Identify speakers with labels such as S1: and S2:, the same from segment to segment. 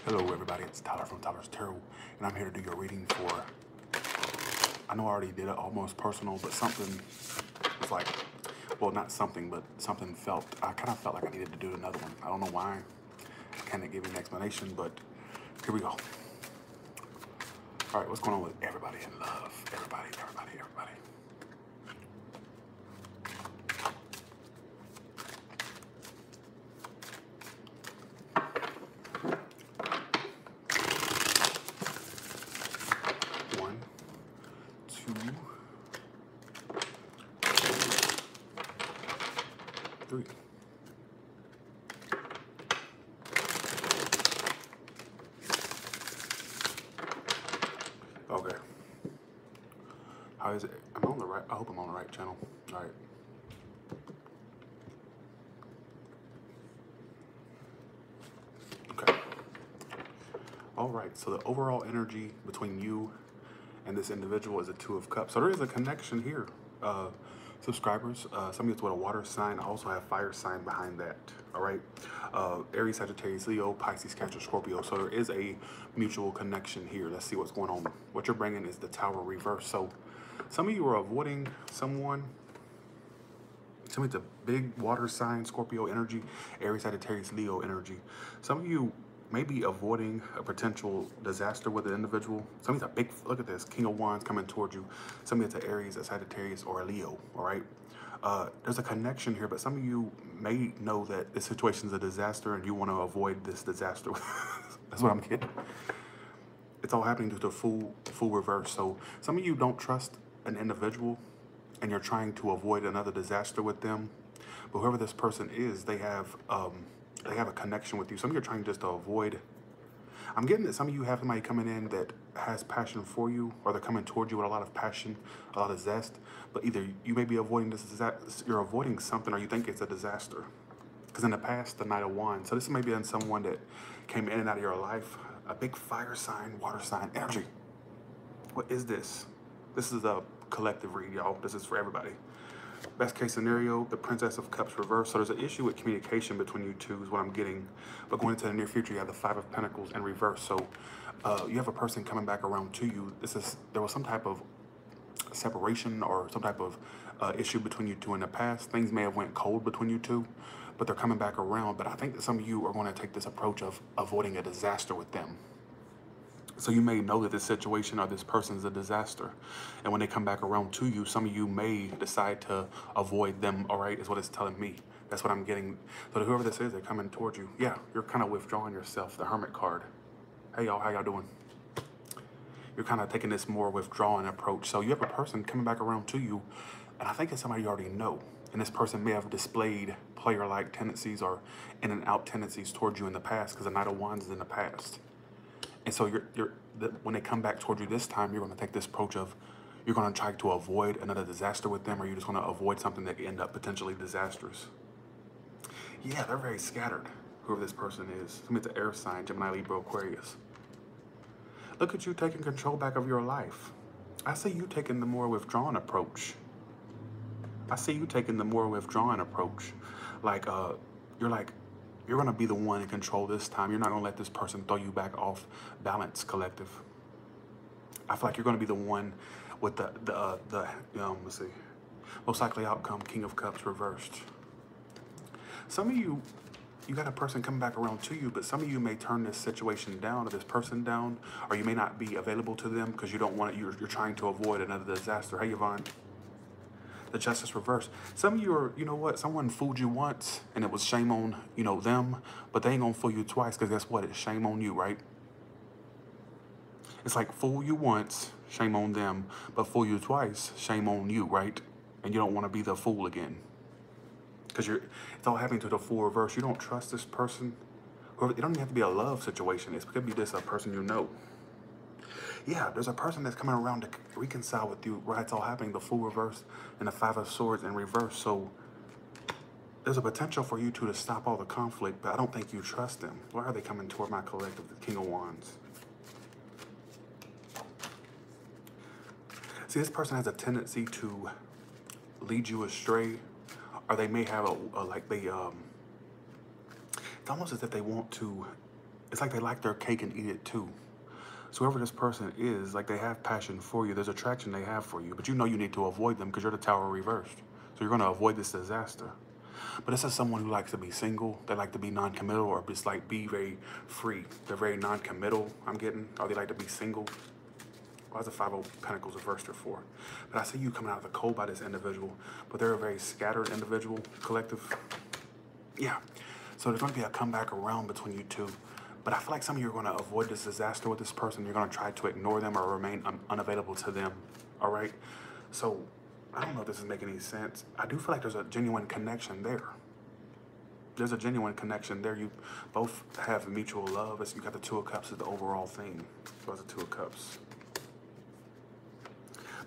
S1: Hello everybody, it's Tyler from Tyler's Tarot, and I'm here to do your reading for, I know I already did it almost personal, but something was like, well not something, but something felt, I kind of felt like I needed to do another one. I don't know why, I can't give you an explanation, but here we go. All right, what's going on with everybody in love? Everybody. One, two, three. Okay. How is it? I'm on the right, I hope I'm on the right channel. All right. Okay. All right, so the overall energy between you and this individual is a Two of Cups. So there is a connection here. Subscribers, some of it's with a water sign. I also have fire sign behind that, all right? Aries, Sagittarius, Leo, Pisces, Cancer, Scorpio. So there is a mutual connection here. Let's see what's going on. What you're bringing is the Tower reverse. So some of you are avoiding someone. Some of it's a big water sign, Scorpio energy, Aries, Sagittarius, Leo energy. Some of you may be avoiding a potential disaster with an individual. Some of it's a big, look at this, King of Wands coming towards you. Some of it's an Aries, a Sagittarius, or a Leo, all right? There's a connection here, but some of you may know that this situation is a disaster and you want to avoid this disaster. That's what I'm getting. It's all happening to the full reverse. So some of you don't trust an individual and you're trying to avoid another disaster with them. But whoever this person is, they have a connection with you. Some of you are trying just to avoid. I'm getting that some of you have somebody coming in that has passion for you, or they're coming toward you with a lot of passion, a lot of zest. But either you may be avoiding this, you're avoiding something, or you think it's a disaster. Because in the past, the Knight of Wands. So this may be in someone that came in and out of your life. A big fire sign, water sign, energy. What is this? This is a collective read, y'all. This is for everybody. Best case scenario, the Princess of Cups reversed. So there's an issue with communication between you two is what I'm getting. But going into the near future, you have the Five of Pentacles in reverse. So you have a person coming back around to you. There was some type of separation or some type of issue between you two in the past. Things may have went cold between you two, but they're coming back around. But I think that some of you are going to take this approach of avoiding a disaster with them. So you may know that this situation or this person is a disaster. And when they come back around to you, some of you may decide to avoid them, all right, is what it's telling me. That's what I'm getting. So whoever this is, they're coming towards you. Yeah, you're kind of withdrawing yourself, the Hermit card. Hey, y'all, how y'all doing? You're kind of taking this more withdrawing approach. So you have a person coming back around to you, and I think it's somebody you already know. And this person may have displayed player-like tendencies or in and out tendencies towards you in the past, because the Knight of Wands is in the past. And so when they come back toward you this time, you're going to take this approach of you're going to try to avoid another disaster with them, or you're just going to avoid something that could end up potentially disastrous. Yeah, they're very scattered, whoever this person is. It's an air sign, Gemini, Libra, Aquarius. Look at you taking control back of your life. I see you taking the more withdrawn approach. Like, you're going to be the one in control this time. You're not going to let this person throw you back off balance, collective. I feel like you're going to be the one with let's see, most likely outcome, King of Cups reversed. Some of you got a person coming back around to you, but some of you may turn this situation down or this person down, or you may not be available to them because you don't want it. You're trying to avoid another disaster. Hey, Yvonne. The Justice reversed. Some of you are, you know what, someone fooled you once and it was shame on, them, but they ain't gonna fool you twice, because guess what? It's shame on you, right? It's like fool you once, shame on them, but fool you twice, shame on you, right? And you don't want to be the fool again. Because it's all happening to the full reverse. You don't trust this person. It don't even have to be a love situation. It could be just a person you know. Yeah, there's a person that's coming around to reconcile with you, right? It's all happening, the full reverse and the Five of Swords in reverse. So there's a potential for you two to stop all the conflict, but I don't think you trust them. Why are they coming toward my collective, the King of Wands? See, this person has a tendency to lead you astray, or they may have it's almost as if they want to it's like they like their cake and eat it too. So whoever this person is, like they have passion for you. There's attraction they have for you, but you know you need to avoid them because you're the tower reversed. So you're going to avoid this disaster. But this is someone who likes to be single. They like to be non-committal or just like be very free. They're very non-committal, I'm getting. Or they like to be single. Why is the Five of Pentacles reversed or four? But I see you coming out of the cold by this individual, but they're a very scattered individual, collective. Yeah. So there's going to be a comeback around between you two. But I feel like some of you are going to avoid this disaster with this person. You're going to try to ignore them or remain unavailable to them. All right? So I don't know if this is making any sense. I do feel like there's a genuine connection there. There's a genuine connection there. You both have mutual love. You got the Two of Cups as the overall thing. So it's the Two of Cups.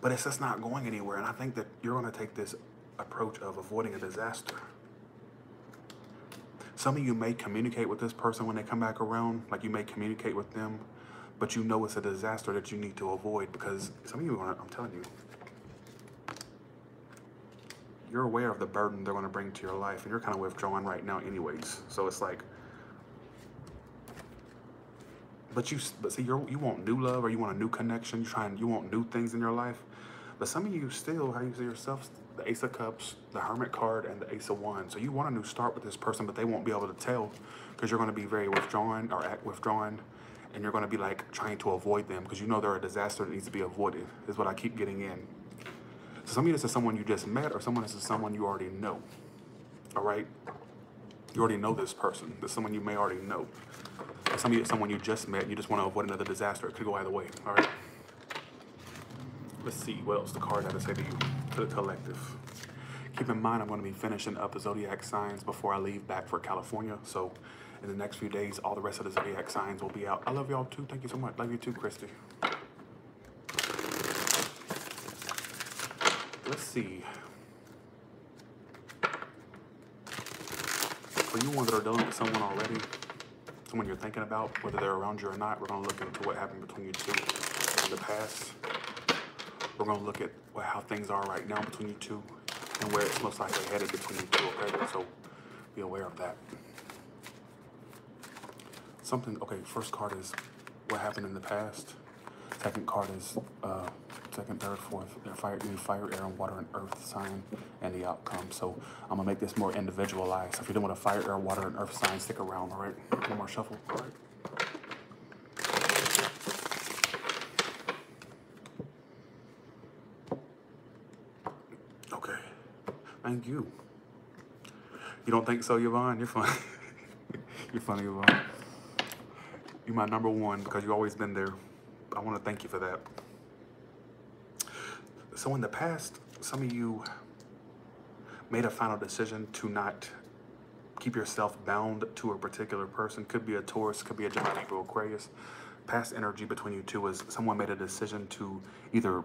S1: But it's just not going anywhere. And I think that you're going to take this approach of avoiding a disaster. Some of you may communicate with this person when they come back around. Like you may communicate with them. But you know it's a disaster that you need to avoid. Because some of you are going to, I'm telling you, you're aware of the burden they're going to bring to your life. And you're kind of withdrawing right now anyways. So it's like, but see, you want new love or you want a new connection. You want new things in your life. But some of you still, how you see yourself, the Ace of Cups, the Hermit card, and the Ace of Wands. So you want a new start with this person, but they won't be able to tell because you're going to be very withdrawn or act withdrawn. And you're going to be like trying to avoid them because you know they're a disaster that needs to be avoided, is what I keep getting in. So some of you, this is someone you just met or this is someone you already know. All right? You already know this person. This is someone you may already know. Some of you, it's someone you just met and you just want to avoid another disaster. It could go either way. All right? Let's see what else the card had to say to you, to the collective. Keep in mind, I'm going to be finishing up the zodiac signs before I leave back for California. So in the next few days, all the rest of the zodiac signs will be out. I love y'all too. Thank you so much. Love you too, Christy. Let's see. For you ones that are dealing with someone already, someone you're thinking about, whether they're around you or not, we're going to look into what happened between you two in the past. We're going to look at how things are right now between you two and where it's most likely headed between you two, okay? So be aware of that. Okay, first card is what happened in the past. Second card is second, third, fourth. Fire, air, and water, and earth sign, and the outcome. So I'm going to make this more individualized. So if you're doing a fire, air, water, and earth sign, stick around, all right? One more shuffle, all right? Thank you. You don't think so, Yvonne? You're funny. You're funny, Yvonne. You're my number one because you've always been there. I want to thank you for that. So in the past, some of you made a final decision to not keep yourself bound to a particular person. Could be a Taurus, could be a Gemini, Libra, Aquarius. Past energy between you two is someone made a decision to either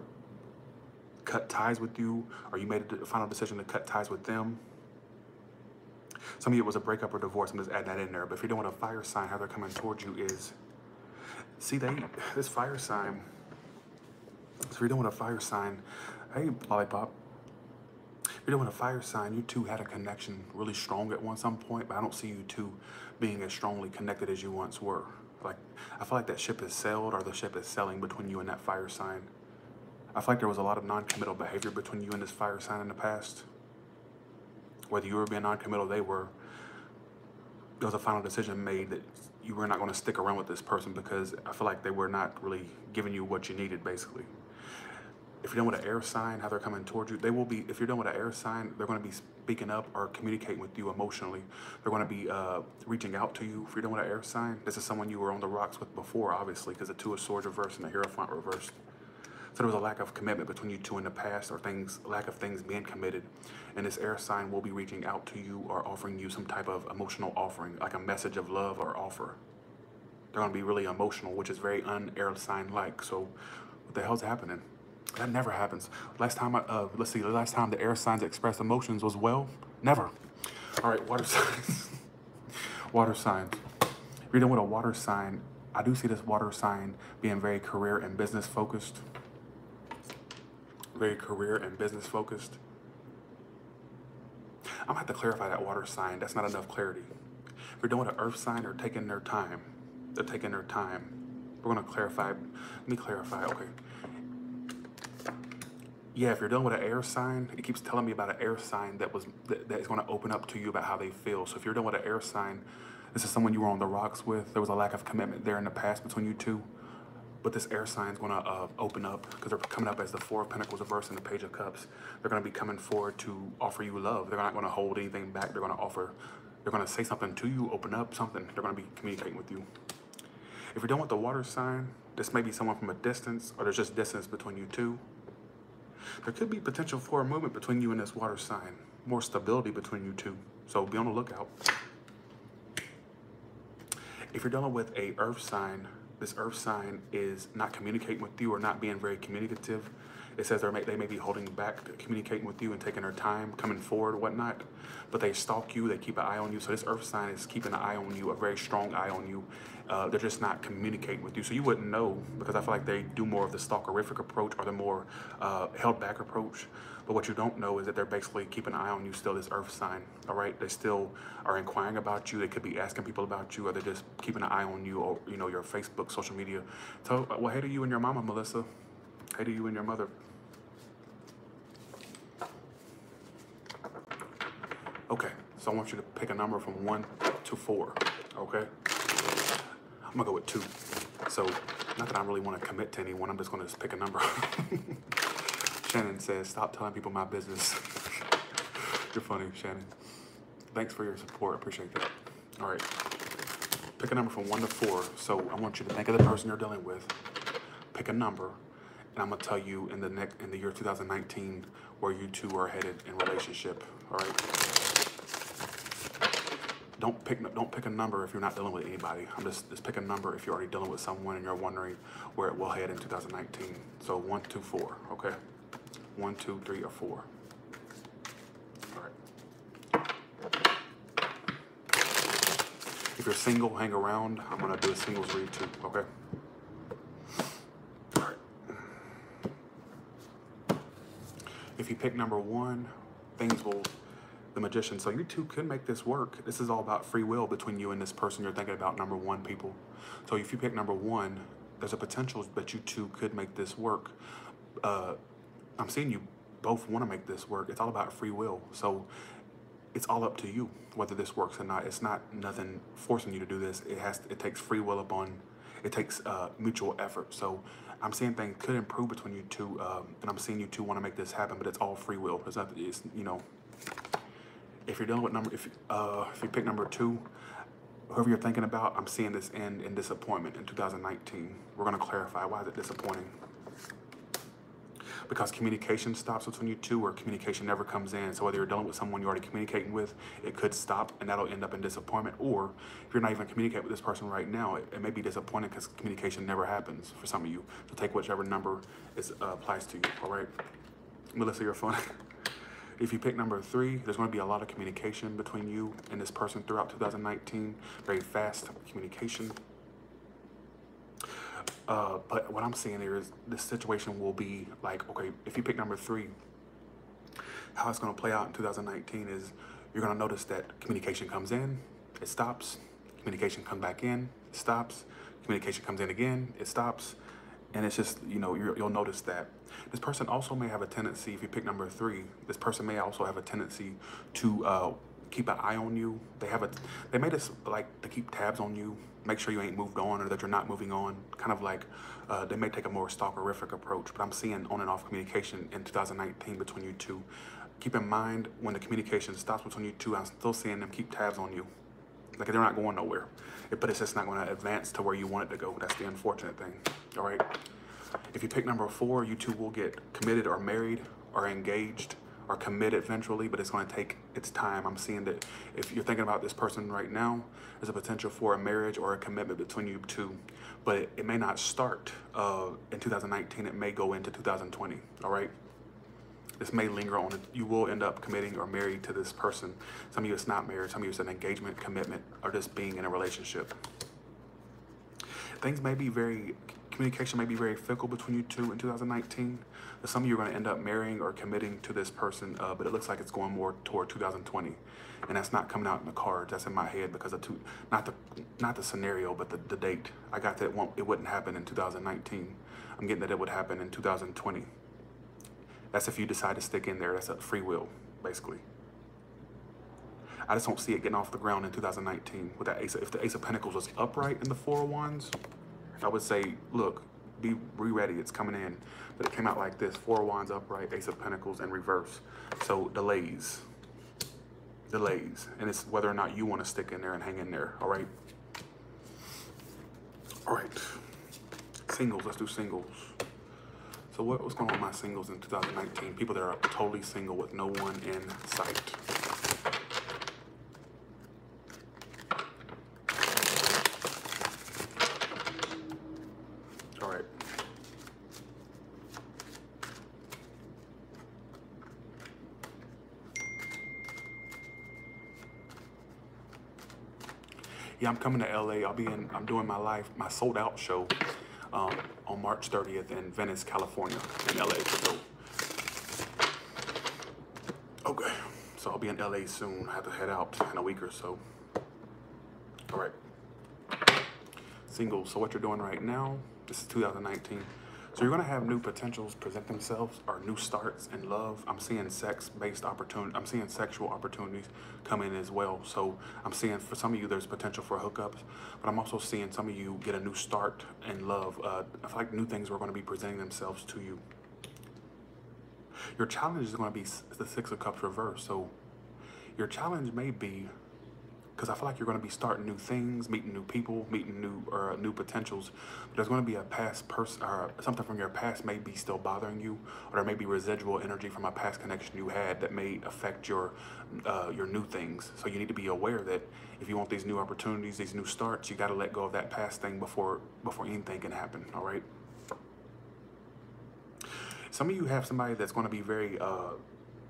S1: cut ties with you, or you made a final decision to cut ties with them. Some of you, it was a breakup or divorce. I'm just adding that in there. But if you're doing a fire sign, how they're coming towards you is, see, this fire sign. So if you're doing a fire sign, hey, Lollipop. If you're doing a fire sign, you two had a connection really strong at some point, but I don't see you two being as strongly connected as you once were. Like, I feel like that ship has sailed, or the ship is sailing between you and that fire sign. I feel like there was a lot of non-committal behavior between you and this fire sign in the past. Whether you were being non-committal, there was a final decision made that you were not going to stick around with this person because I feel like they were not really giving you what you needed, basically. If you're done with an air sign, how they're coming towards you, they will be, if you're done with an air sign, they're going to be speaking up or communicating with you emotionally. They're going to be reaching out to you. If you're done with an air sign, this is someone you were on the rocks with before, obviously, because the Two of Swords reversed and the Hierophant reversed. So there was a lack of commitment between you two in the past, or lack of things being committed. And this air sign will be reaching out to you or offering you some type of emotional offering, like a message of love or offer. They're going to be really emotional, which is very un-air sign-like. So what the hell's happening? That never happens. Last time, let's see, the last time the air signs expressed emotions was, well, never. All right, water signs. Water signs. If you're dealing with a water sign, I do see this water sign being very career and business focused. Very career and business focused. I'm gonna have to clarify that water sign. That's not enough clarity. If you're doing an earth sign, they're taking their time. They're taking their time. We're going to clarify. Let me clarify. Okay. Yeah, if you're dealing with an air sign, it keeps telling me about an air sign that is going to open up to you about how they feel. So if you're dealing with an air sign, this is someone you were on the rocks with. There was a lack of commitment there in the past between you two. But this air sign is going to open up because they're coming up as the Four of Pentacles reversed and the Page of Cups. They're going to be coming forward to offer you love. They're not going to hold anything back. They're going to offer, they're going to say something to you, open up something. They're going to be communicating with you. If you're dealing with the water sign, this may be someone from a distance, or there's just distance between you two. There could be potential for a movement between you and this water sign. More stability between you two. So be on the lookout. If you're dealing with a earth sign, this earth sign is not communicating with you or not being very communicative. It says they may be holding back communicating with you and taking their time, coming forward or whatnot. But they stalk you, they keep an eye on you. So this earth sign is keeping an eye on you, a very strong eye on you. They're just not communicating with you. So you wouldn't know, because I feel like they do more of the stalkerific approach or the more held back approach. But what you don't know is that they're basically keeping an eye on you still, this earth sign, all right? They still are inquiring about you. They could be asking people about you, or they're just keeping an eye on you, or, you know, your Facebook, social media. So, well, hey to you and your mama, Melissa. Hey to you and your mother. Okay, so I want you to pick a number from 1 to 4, okay? I'm gonna go with 2. So, not that I really want to commit to anyone, I'm just gonna pick a number. Shannon says, stop telling people my business. You're funny, Shannon. Thanks for your support, appreciate that. All right, pick a number from 1 to 4. So I want you to think of the person you're dealing with, pick a number, and I'm gonna tell you in the year 2019 where you two are headed in relationship, all right? Don't pick a number if you're not dealing with anybody. Just pick a number if you're already dealing with someone and you're wondering where it will head in 2019. So 1, 2, 4, okay? 1, 2, 3, or 4. All right. If you're single, hang around. I'm gonna do a singles read too, okay? All right. If you pick number 1, things will, the Magician. So you two could make this work. This is all about free will between you and this person you're thinking about, number 1, people. So if you pick number 1, there's a potential that you two could make this work. I'm seeing you both want to make this work. It's all about free will. So it's all up to you whether this works or not. It's not nothing forcing you to do this. It takes free will it takes mutual effort. So I'm seeing things could improve between you two, and I'm seeing you two want to make this happen, but it's all free will. It's not, it's, you know, if you're dealing with if you pick number 2, whoever you're thinking about, I'm seeing this end in disappointment in 2019. We're going to clarify why is it disappointing. Because communication stops between you two, or communication never comes in. So whether you're dealing with someone you're already communicating with, it could stop, and that'll end up in disappointment. Or if you're not even communicating with this person right now, it may be disappointing because communication never happens for some of you. So take whichever number applies to you, all right? Melissa, you're funny. If you pick number 3, there's going to be a lot of communication between you and this person throughout 2019. Very fast communication. But what I'm seeing here is this situation will be like, okay, if you pick number 3, how it's going to play out in 2019 is you're going to notice that communication comes in, it stops. Communication comes back in, it stops. Communication comes in again, it stops. And it's just, you know, you'll notice that. This person also may have a tendency, if you pick number 3, this person may also have a tendency to keep an eye on you. They may just like to keep tabs on you, make sure you ain't moved on or that you're not moving on. Kind of like they may take a more stalkerific approach, but I'm seeing on and off communication in 2019 between you two. Keep in mind when the communication stops between you two, I'm still seeing them keep tabs on you. Like they're not going nowhere, but it's just not going to advance to where you want it to go. That's the unfortunate thing, all right? If you pick number 4, you two will get committed or married or engaged or committed eventually, but it's going to take its time. I'm seeing that if you're thinking about this person right now, there's a potential for a marriage or a commitment between you two, but it may not start in 2019. It may go into 2020, all right? This may linger on. You will end up committing or married to this person. Some of you it's not marriage. Some of you it's an engagement, commitment, or just being in a relationship. Things may be very communication may be very fickle between you two in 2019. Some of you are going to end up marrying or committing to this person, but it looks like it's going more toward 2020, and that's not coming out in the cards. That's in my head because of not the scenario, but the date. I got that it wouldn't happen in 2019. I'm getting that it would happen in 2020. That's if you decide to stick in there. That's a free will, basically. I just don't see it getting off the ground in 2019 with that ace. If the Ace of Pentacles was upright in the Four of Wands, I would say, look, be ready, it's coming in. But it came out like this: Four of Wands upright, Ace of Pentacles in reverse. So delays. And it's whether or not you want to stick in there and hang in there, all right? All right, singles, let's do singles. So what's going on with my singles in 2019? People that are totally single with no one in sight. All right. Yeah, I'm coming to LA. I'm doing my sold out show on March 30th in Venice, California, in LA. So, okay, so I'll be in LA soon. I have to head out in a week or so. All right, singles. So what you're doing right now, this is 2019. So you're gonna have new potentials present themselves, or new starts in love. I'm seeing sex-based opportunity. I'm seeing sexual opportunities come in as well. So I'm seeing for some of you there's potential for hookups, but I'm also seeing some of you get a new start in love. I feel like new things are going to be presenting themselves to you. Your challenge is going to be the Six of Cups reversed. So your challenge may be, because I feel like you're going to be starting new things, meeting new people, meeting new potentials. But there's going to be a past person, or something from your past may be still bothering you, or there may be residual energy from a past connection you had that may affect your new things. So you need to be aware that if you want these new opportunities, these new starts, you got to let go of that past thing before anything can happen. All right. Some of you have somebody that's going to be very.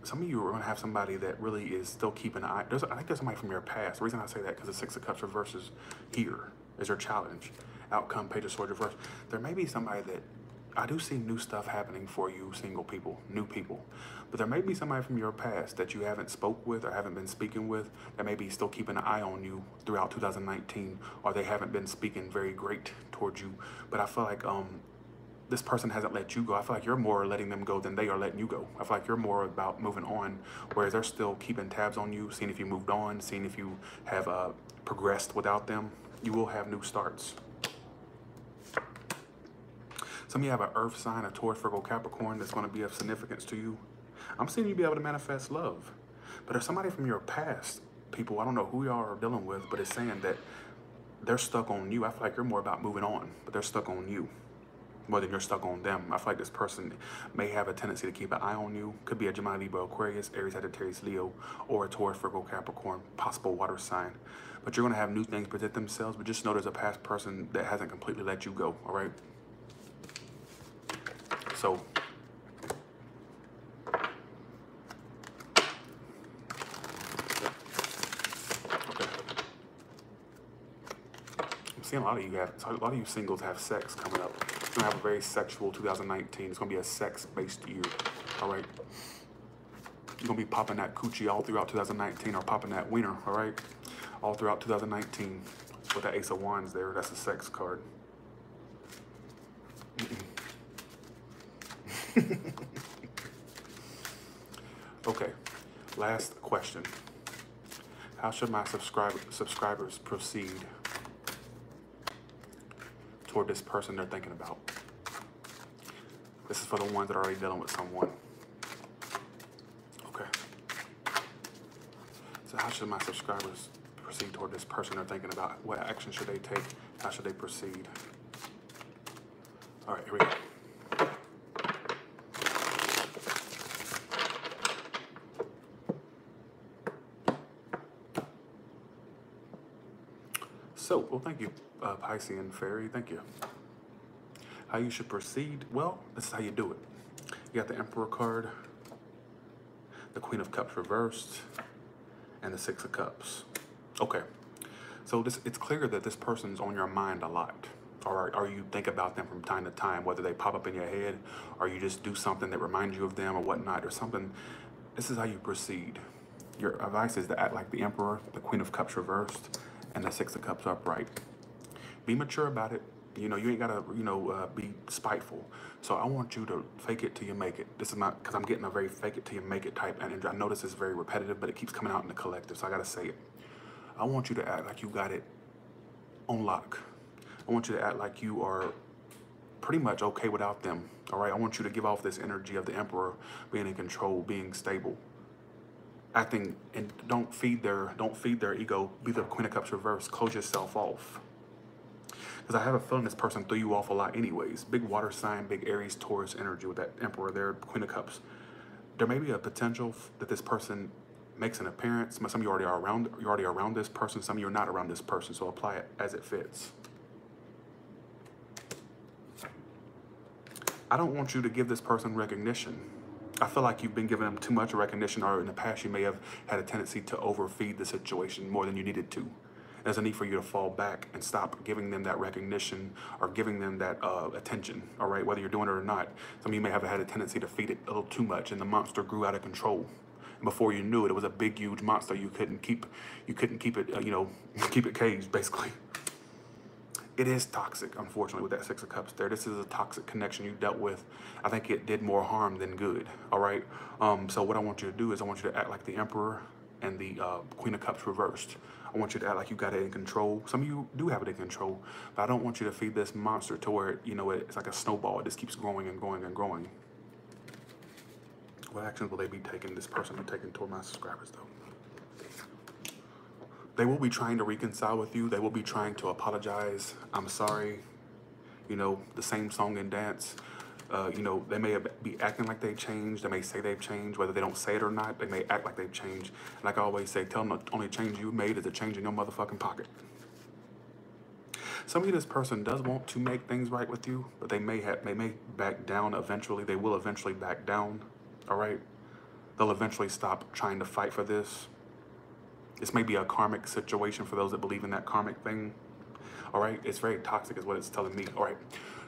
S1: Some of you are going to have somebody that really is still keeping an eye. I think there's somebody from your past. The reason I say that because the Six of Cups reverse is here is your challenge. Outcome, Page of Swords reverse. There may be somebody that, I do see new stuff happening for you, single people, new people. But there may be somebody from your past that you haven't spoke with or haven't been speaking with that may be still keeping an eye on you throughout 2019, or they haven't been speaking very great towards you. But I feel like this person hasn't let you go. I feel like you're more letting them go than they are letting you go. I feel like you're more about moving on, whereas they're still keeping tabs on you, seeing if you moved on, seeing if you have progressed without them. You will have new starts. Some of you have an earth sign, a Taurus, Virgo, Capricorn that's going to be of significance to you. I'm seeing you be able to manifest love. But there's somebody from your past, people, I don't know who you are dealing with, but it's saying that they're stuck on you. I feel like you're more about moving on, but they're stuck on you more than you're stuck on them. I feel like this person may have a tendency to keep an eye on you. Could be a Gemini, Libra, Aquarius, Aries, Sagittarius, Leo, or a Taurus, Virgo, Capricorn, possible water sign. But you're going to have new things present themselves, but just know there's a past person that hasn't completely let you go, all right? So, okay. I'm seeing a lot of you singles have sex coming up. You're gonna have a very sexual 2019. It's gonna be a sex-based year, all right? You're gonna be popping that coochie all throughout 2019, or popping that wiener, all right? All throughout 2019 with that Ace of Wands there. That's a sex card. Okay, last question. How should my subscribers proceed toward this person they're thinking about? This is for the ones that are already dealing with someone. Okay. So how should my subscribers proceed toward this person they're thinking about? What action should they take? How should they proceed? All right, here we go. So, well, thank you, Piscean Fairy. Thank you. How you should proceed? Well, this is how you do it. You got the Emperor card, the Queen of Cups reversed, and the Six of Cups. Okay. So it's clear that this person's on your mind a lot. Or you think about them from time to time, whether they pop up in your head or you just do something that reminds you of them or whatnot or something. This is how you proceed. Your advice is to act like the Emperor, the Queen of Cups reversed, and the Six of Cups upright. Be mature about it. You know, you ain't gotta, be spiteful. So I want you to fake it till you make it. This is not, because I'm getting a very fake it till you make it type energy. I know this is very repetitive, but it keeps coming out in the collective, so I gotta say it. I want you to act like you got it on lock. I want you to act like you are pretty much okay without them. All right. I want you to give off this energy of the Emperor being in control, being stable, acting, and don't feed their ego. Be the Queen of Cups reverse. Close yourself off. Because I have a feeling this person threw you off a lot anyways. Big water sign, big Aries, Taurus energy with that Emperor there, Queen of Cups. There may be a potential that this person makes an appearance. Some of you already are around. You're already around this person. Some of you are not around this person. So apply it as it fits. I don't want you to give this person recognition. I feel like you've been giving them too much recognition, or in the past you may have had a tendency to overfeed the situation more than you needed to. There's a need for you to fall back and stop giving them that recognition or giving them that attention, all right, whether you're doing it or not. Some of you may have had a tendency to feed it a little too much, and the monster grew out of control. And before you knew it, it was a big, huge monster. You couldn't keep it, keep it caged, basically. It is toxic, unfortunately, with that Six of Cups there. This is a toxic connection you dealt with. I think it did more harm than good, all right? So what I want you to do is I want you to act like the Emperor and the Queen of Cups reversed. I want you to act like you got it in control. Some of you do have it in control, but I don't want you to feed this monster to where, it's like a snowball. It just keeps growing and growing and growing. What actions will they be taking, this person be taking toward my subscribers, though? They will be trying to reconcile with you. They will be trying to apologize. I'm sorry. The same song and dance. They may be acting like they changed. They may say they've changed. Whether they don't say it or not, they may act like they've changed. Like I always say, tell them the only change you made is a change in your motherfucking pocket. Some of you, this person does want to make things right with you, but they may back down eventually. They will eventually back down, all right? They'll eventually stop trying to fight for this. This may be a karmic situation for those that believe in that karmic thing. All right, it's very toxic is what it's telling me. All right,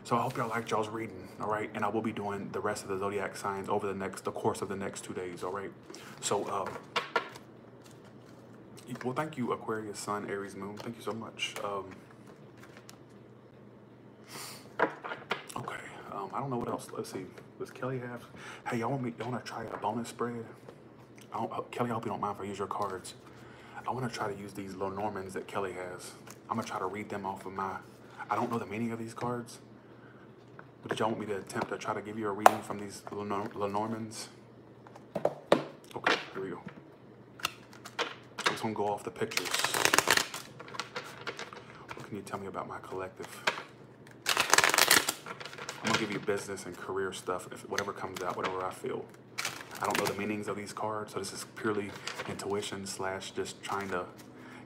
S1: so I hope y'all liked y'all's reading. All right, and I will be doing the rest of the zodiac signs over the course of the next 2 days. All right, so well, thank you, Aquarius, Sun, Aries, Moon. Thank you so much. Okay, I don't know what else. Let's see. Does Kelly have? Hey, y'all want to try a bonus spread? Kelly, I hope you don't mind if I use your cards. I want to try to use these Lenormands that Kelly has. I'm going to try to read them off of I don't know the meaning of these cards. But did y'all want me to attempt to try to give you a reading from these Lenormands? Okay, here we go. I'm just going to go off the pictures. What can you tell me about my collective? I'm going to give you business and career stuff, if whatever comes out, whatever I feel. I don't know the meanings of these cards, so this is purely intuition / just trying to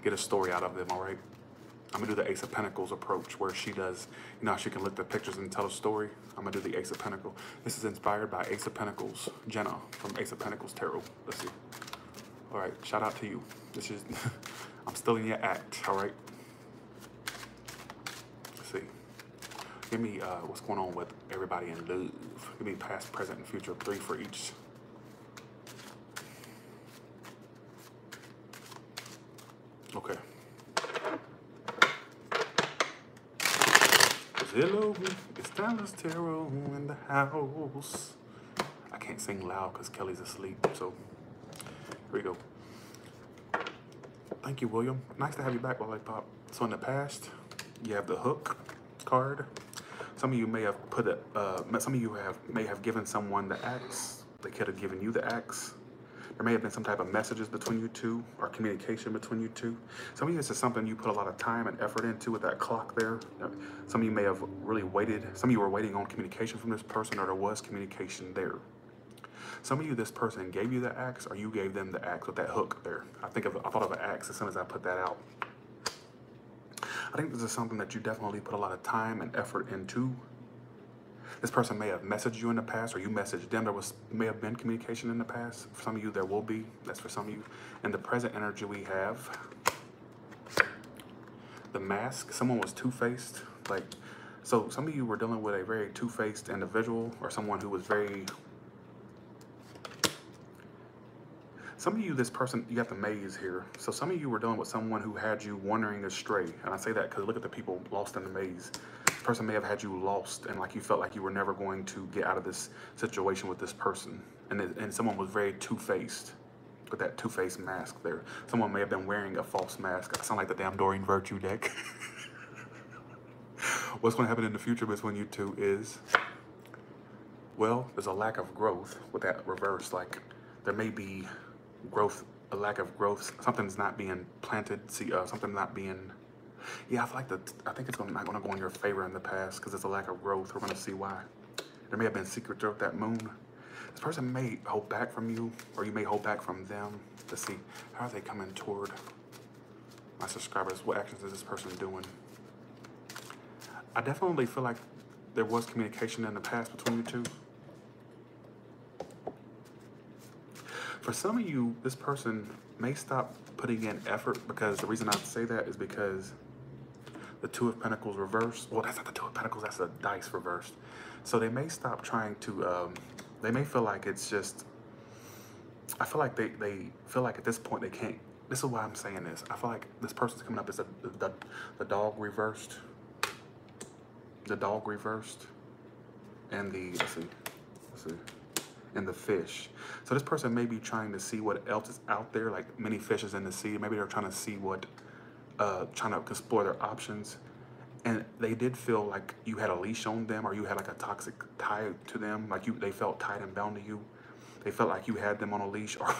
S1: get a story out of them, all right? I'm going to do the Ace of Pentacles approach, where she does, she can look at the pictures and tell a story. I'm going to do the Ace of Pentacles. This is inspired by Ace of Pentacles, Jenna from Ace of Pentacles Tarot. Let's see. All right, shout out to you. This is, I'm still in your act, all right? Let's see. Give me what's going on with everybody in love. Give me past, present, and future, 3 for each. Okay. Hello, it's Dallas Tarot in the house. I can't sing loud because Kelly's asleep, so here we go. Thank you, William. Nice to have you back, Lollipop. So in the past, you have the Hook card. Some of you may have may have given someone the axe. They could have given you the axe. There may have been some type of messages between you two or communication between you two. Some of you, this is something you put a lot of time and effort into with that clock there. Some of you may have really waited. Some of you were waiting on communication from this person, or there was communication there. Some of you, this person gave you the axe, or you gave them the axe with that hook there. I thought of an axe as soon as I put that out. I think this is something that you definitely put a lot of time and effort into. This person may have messaged you in the past, or you messaged them. May have been communication in the past. For some of you, there will be. That's for some of you. In the present energy, we have the Mask. Someone was two-faced. Like, So some of you were dealing with a very two-faced individual, or someone who was very... Some of you, this person, you got the maze here. So some of you were dealing with someone who had you wandering astray. And I say that because look at the people lost in the maze. This person may have had you lost and like you felt like you were never going to get out of this situation with this person. And someone was very two-faced with that two-faced mask there. Someone may have been wearing a false mask. I sound like the damn Doreen Virtue deck. What's going to happen in the future between you two is, well, there's a lack of growth with that reverse. Like there may be growth, a lack of growth. Something's not being planted. See, something not being. Yeah, I think it's not going to go in your favor in the past because there's a lack of growth. We're going to see why. There may have been secrets throughout that moon. This person may hold back from you, or you may hold back from them. Let's see, how are they coming toward my subscribers? What actions is this person doing? I definitely feel like there was communication in the past between you two. For some of you, this person may stop putting in effort, because the reason I say that is because the Two of Pentacles reversed. Well, that's not the Two of Pentacles, that's the dice reversed. So they may stop trying to, they may feel like it's just, I feel like they feel like at this point they can't. This is why I'm saying this. I feel like this person's coming up as the dog reversed. The dog reversed. And the, let's see. And the fish. So this person may be trying to see what else is out there, like many fishes in the sea. Maybe they're trying to see what, trying to explore their options. And they did feel like you had a leash on them, or you had like a toxic tie to them. Like they felt tied and bound to you. They felt like you had them on a leash, or I'm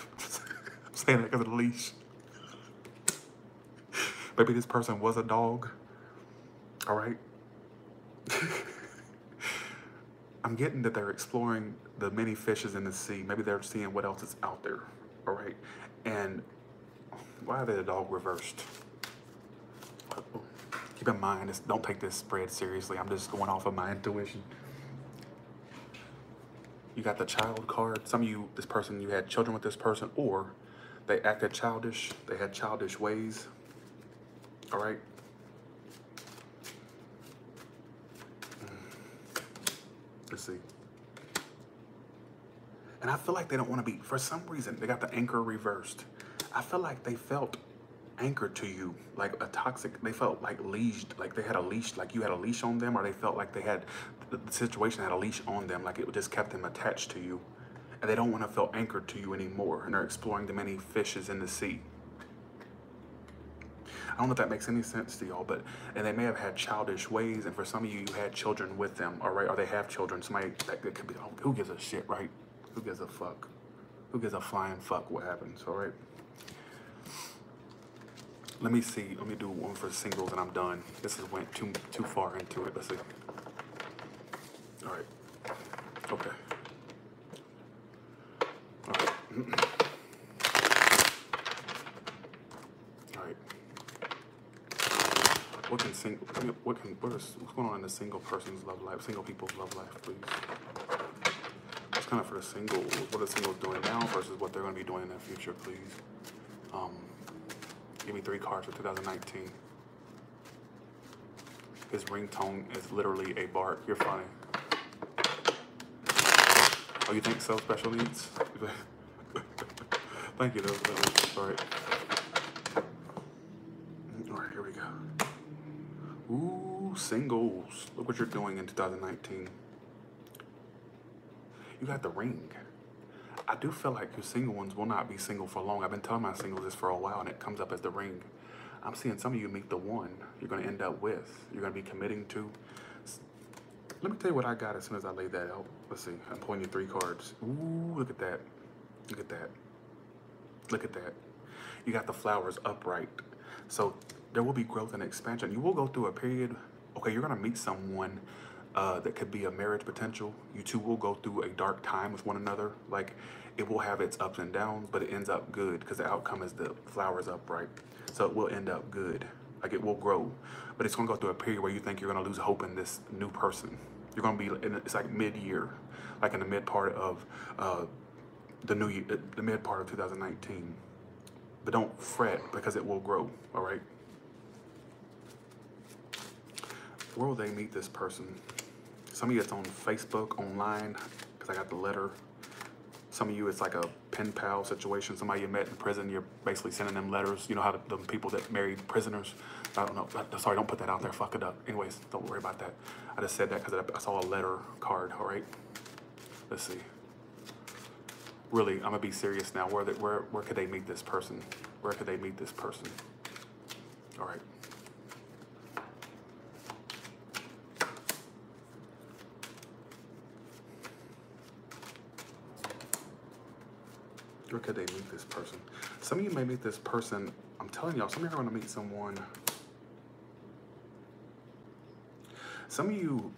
S1: saying that because of the leash. Maybe this person was a dog. All right. I'm getting that they're exploring the many fishes in the sea. Maybe they're seeing what else is out there. All right. And why are they the dog reversed? Keep in mind, don't take this spread seriously. I'm just going off of my intuition. You got the child card. Some of you, this person, you had children with this person, or they acted childish. They had childish ways. All right. Let's see. And I feel like they don't want to be, for some reason, they got the anchor reversed. I feel like they felt anchored to you, like a toxic, they felt like leashed, like they had a leash, like you had a leash on them, or they felt like they had, the situation had a leash on them, like it just kept them attached to you. And they don't want to feel anchored to you anymore, and they're exploring the many fishes in the sea. I don't know if that makes any sense to y'all, and they may have had childish ways, and for some of you, you had children with them, all right, or they have children. Somebody, that could be, who gives a shit, right? Who gives a fuck? Who gives a flying fuck what happens, all right? Let me see, let me do one for singles and I'm done. This has went too far into it, let's see. All right, okay. All right. All right. What's going on in the single person's love life, single people's love life, please? It's kind of for the single, what are singles doing now versus what they're going to be doing in the future, please? Give me 3 cards for 2019. His ringtone is literally a bark. You're funny. Oh, you think so? Special needs? Thank you, though. All right. All right, here we go. Ooh, singles. Look what you're doing in 2019. You got the ring. I do feel like you single ones will not be single for long. I've been telling my singles this for a while, and it comes up as the ring. I'm seeing some of you meet the one you're going to end up with. You're going to be committing to. Let me tell you what I got as soon as I lay that out. Let's see. I'm pulling you 3 cards. Ooh, look at that. Look at that. Look at that. You got the flowers upright. So there will be growth and expansion. You will go through a period. Okay, you're going to meet someone that could be a marriage potential. You two will go through a dark time with one another. Like, it will have its ups and downs, but it ends up good because the outcome is the flowers upright. So it will end up good. Like, it will grow. But it's going to go through a period where you think you're going to lose hope in this new person. You're going to be, it's like mid-year, like in the mid part of the new year, the mid part of 2019. But don't fret because it will grow, all right? Where will they meet this person? Some of you it's on Facebook, online, because I got the letter. Some of you it's like a pen pal situation. Somebody you met in prison, you're basically sending them letters. You know how the people that married prisoners. I don't know. Sorry, don't put that out there. Fuck it up. Anyways, don't worry about that. I just said that because I saw a letter card. All right. Let's see. Really, I'm gonna be serious now. Where could they meet this person? Where could they meet this person? All right. Where could they meet this person? Some of you may meet this person. I'm telling y'all, some of you are going to meet someone. Some of you,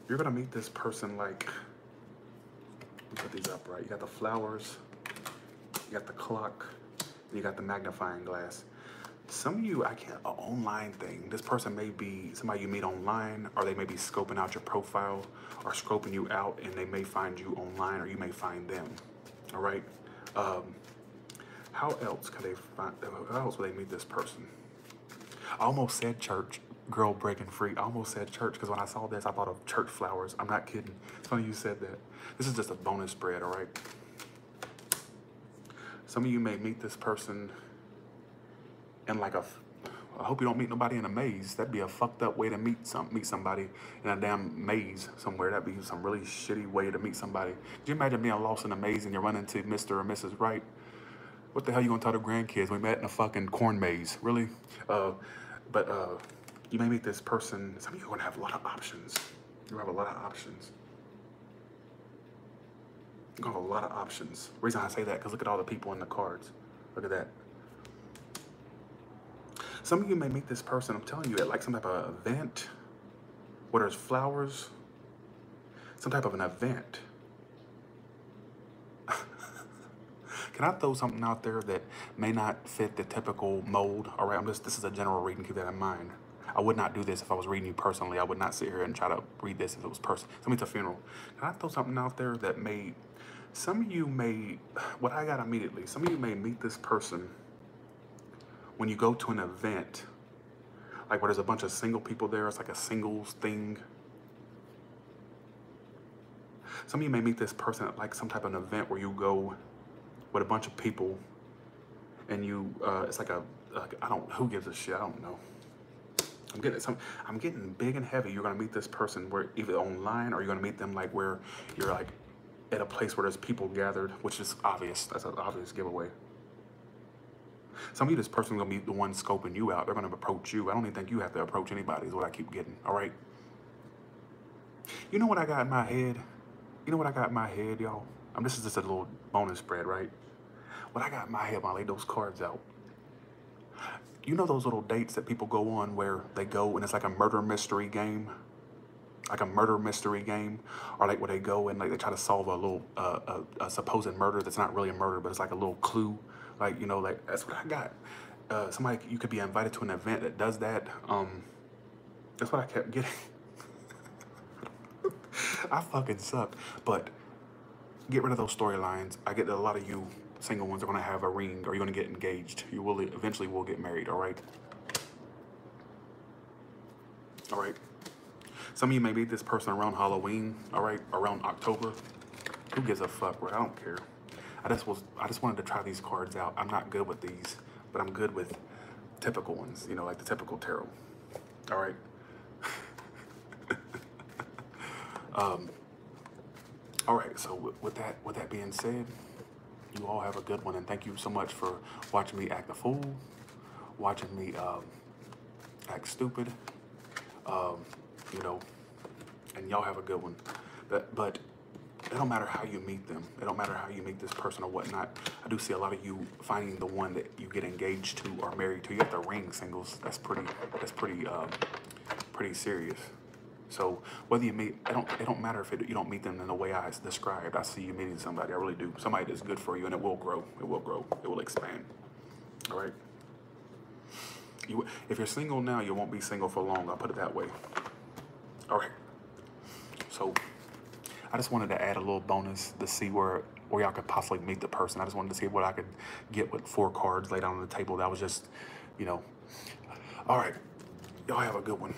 S1: you're going to meet this person like, let me put these up right. You got the flowers, you got the clock, and you got the magnifying glass. Some of you, an online thing. This person may be somebody you meet online, or they may be scoping out your profile or scoping you out, and they may find you online, or you may find them. All right. How else could they find? How else would they meet this person? I almost said church. Girl breaking free. I almost said church because when I saw this, I thought of church flowers. I'm not kidding. It's funny you said that. This is just a bonus spread. All right. Some of you may meet this person in like I hope you don't meet nobody in a maze. That'd be a fucked up way to meet somebody in a damn maze somewhere. That'd be some really shitty way to meet somebody. Could you imagine being lost in a maze and you're running into Mr. or Mrs. Right? What the hell you gonna tell the grandkids? We met in a fucking corn maze. Really? You may meet this person. Some of you are gonna have a lot of options. You have a lot of options. You're gonna have a lot of options. The reason I say that, because look at all the people in the cards. Look at that. Some of you may meet this person, I'm telling you, at like some type of event where there's flowers, some type of an event. Can I throw something out there that may not fit the typical mold? All right, this is a general reading, keep that in mind. I would not do this if I was reading you personally. I would not sit here and try to read this if it was personal. Somebody's a funeral. Can I throw something out there that some of you may, what I got immediately, some of you may meet this person when you go to an event, like where there's a bunch of single people there. It's like a singles thing. Some of you may meet this person at like some type of an event where you go with a bunch of people and you, it's like who gives a shit? I don't know. I'm getting big and heavy. You're gonna meet this person where either online or you're gonna meet them like where you're like at a place where there's people gathered, which is obvious. That's an obvious giveaway. Some of you, this person's gonna be the one scoping you out. They're gonna approach you. I don't even think you have to approach anybody is what I keep getting, all right? You know what I got in my head? You know what I got in my head, y'all? This is just a little bonus spread, right? What I got in my head when I laid those cards out. You know those little dates that people go on where they go and it's like a murder mystery game? Like a murder mystery game? Or like where they go and like they try to solve a little, a supposed murder that's not really a murder, but it's like a little clue. Like, you know, like that's what I got. Somebody, you could be invited to an event that does that. That's what I kept getting. I fucking suck. But get rid of those storylines. I get that a lot of you single ones are going to have a ring or you're going to get engaged. You will eventually will get married, all right? All right. Some of you may meet this person around Halloween, all right? Around October. Who gives a fuck, right? I don't care. I just wanted to try these cards out. I'm not good with these, but I'm good with typical ones, you know, like the typical tarot. All right. All right, so with that being said, you all have a good one, and thank you so much for watching me act a fool, watching me act stupid, you know, and y'all have a good one. But it don't matter how you meet them. It don't matter how you meet this person or whatnot. I do see a lot of you finding the one that you get engaged to or married to. You have to ring singles. That's pretty serious. So whether you meet, it don't matter if you don't meet them in the way I described. I see you meeting somebody. I really do. Somebody that's good for you, and it will grow. It will grow. It will expand. All right. If you're single now, you won't be single for long. I'll put it that way. All right. So I just wanted to add a little bonus to see where y'all could possibly meet the person. I just wanted to see what I could get with 4 cards laid out on the table. That was just, you know. All right. Y'all have a good one.